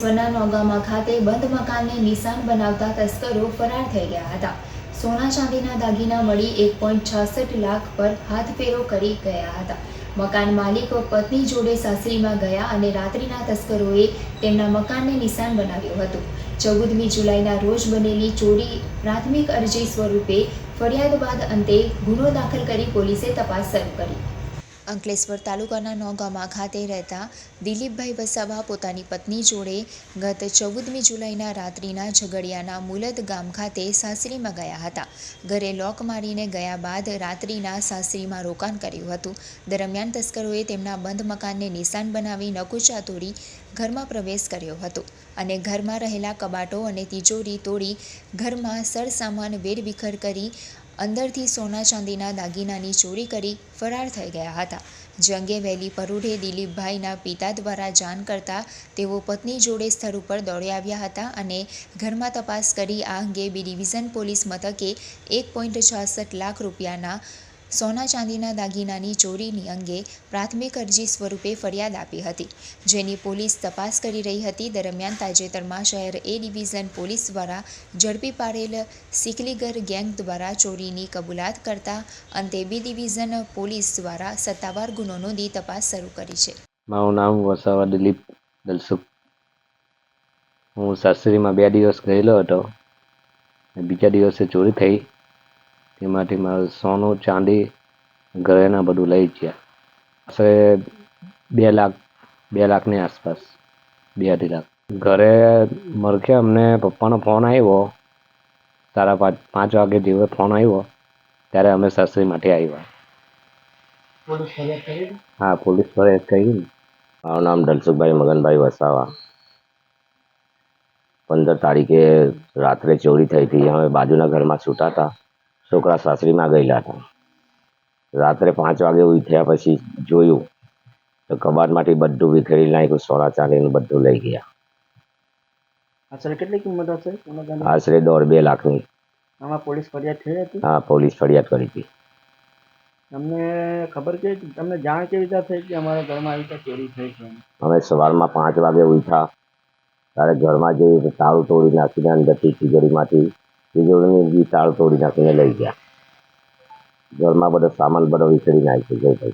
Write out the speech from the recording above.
વના નોગામા ખાતે બંધ મકાનને નિશાન બનાવતા તસ્કરો ફરાર થઈ ગયા હતા. સોના ચાંદીના દાગીના મળી 1.66 લાખ પર હાથફેરો કરી ગયા હતા. મકાન માલિકો પત્ની જોડે સાસરીમાં ગયા અને રાત્રિના તસ્કરોએ તેમના મકાનને નિશાન બનાવ્યું હતું. 14મી જુલાઈના રોજ બનેલી ચોરી પ્રાથમિક અરજી સ્વરૂપે ફરિયાદ બાદ અંતે ગુનો દાખલ કરી પોલીસે તપાસ શરૂ કરી. અંકલેશ્વર તાલુકાના નોગામા ખાતે રહેતા દિલીપભાઈ વસાવા પોતાની પત્ની જોડે ગત 14મી જુલાઈના રાત્રિના ઝઘડિયાના મુલદ ગામ ખાતે સાસરીમાં ગયા હતા. ઘરે લોક મારીને ગયા બાદ રાત્રિના સાસરીમાં રોકાણ કર્યું હતું. દરમિયાન તસ્કરોએ તેમના બંધ મકાનને નિશાન બનાવી નકુચા તોડી ઘરમાં પ્રવેશ કર્યો હતો અને ઘરમાં રહેલા કબાટો અને તિજોરી તોડી ઘરમાં સરસામાન વેરવિખેર કરી અંદરથી સોના ચાંદીના દાગીનાની ચોરી કરી ફરાર થઈ ગયા હતા. જે અંગે વહેલી પરોઢે દિલીપભાઈના પિતા દ્વારા જાણ કરતા તેઓ પત્ની જોડે સ્થળ ઉપર દોડી આવ્યા હતા અને ઘરમાં તપાસ કરી આ અંગે બી ડિવિઝન પોલીસ મથકે 1.66 લાખ રૂપિયાના સોના ચાંદીના દાગીનાની ચોરીની અંગે પ્રાથમિક અરજી સ્વરૂપે ફરિયાદ આપી હતી, જેની પોલીસ તપાસ કરી રહી હતી. દરમિયાન તાજેતરમાં શહેર એ ડિવિઝન પોલીસ દ્વારા ઝડપી પાડેલ સિકલીગર ગેંગ દ્વારા ચોરીની કબૂલાત કરતા અંતે બી ડિવિઝન પોલીસ દ્વારા સત્તાવાર ગુનો નોંધી તપાસ શરૂ કરી છે. મારું નામ વસાવા દિલીપ દલસુખ. હું સાસરીમાં 2 દિવસ ગયેલો હતો. બીજા દિવસે ચોરી થઈ. તેમાંથી મારું સોનું ચાંદી ઘરેના બધું લઈ ગયા. આશરે 2 લાખની આસપાસ, 2-2.5 લાખ. ઘરે મળખે અમને પપ્પાનો ફોન આવ્યો. 5:30 વાગે જેવો ફોન આવ્યો ત્યારે અમે સાસરી માટે આવ્યા. હા, પોલીસ ફરિયાદ કરી ને. મારું નામ દલસુખભાઈ મગનભાઈ વસાવા. 15 તારીખે રાત્રે ચોરી થઈ હતી. અમે બાજુના ઘરમાં સૂતા હતા. છોકરા સાસરીમાં ગયેલા હતા. રાત્રે 5 વાગે ઉઠ્યા પછી જોયું તો કબાટમાંથી બધું વિખેરી નાખ્યું. સોના ચાંદીનું બધું લઈ ગયા. આશરે કેટલી કિંમત હશે? આશરે 1.5-2 લાખની. આમાં પોલીસ ફરિયાદ થઈ હતી? હા, પોલીસ ફરિયાદ કરી હતી. તમને ખબર કે તમને જાણ કેવી રીતે થઈ કે અમારા ઘરમાં આવી રીતે ચોરી થઈ છે? અમે સવારમાં 5 વાગે ઉઠ્યા ત્યારે ઘરમાં જઈએ તાળું તોડી નાખીને અંદરથી તિજોરીની તાળું તોડી નાખીને લઈ ગયા. ઘરમાં બધો સામાન બધો વિખેરી નાખ્યો.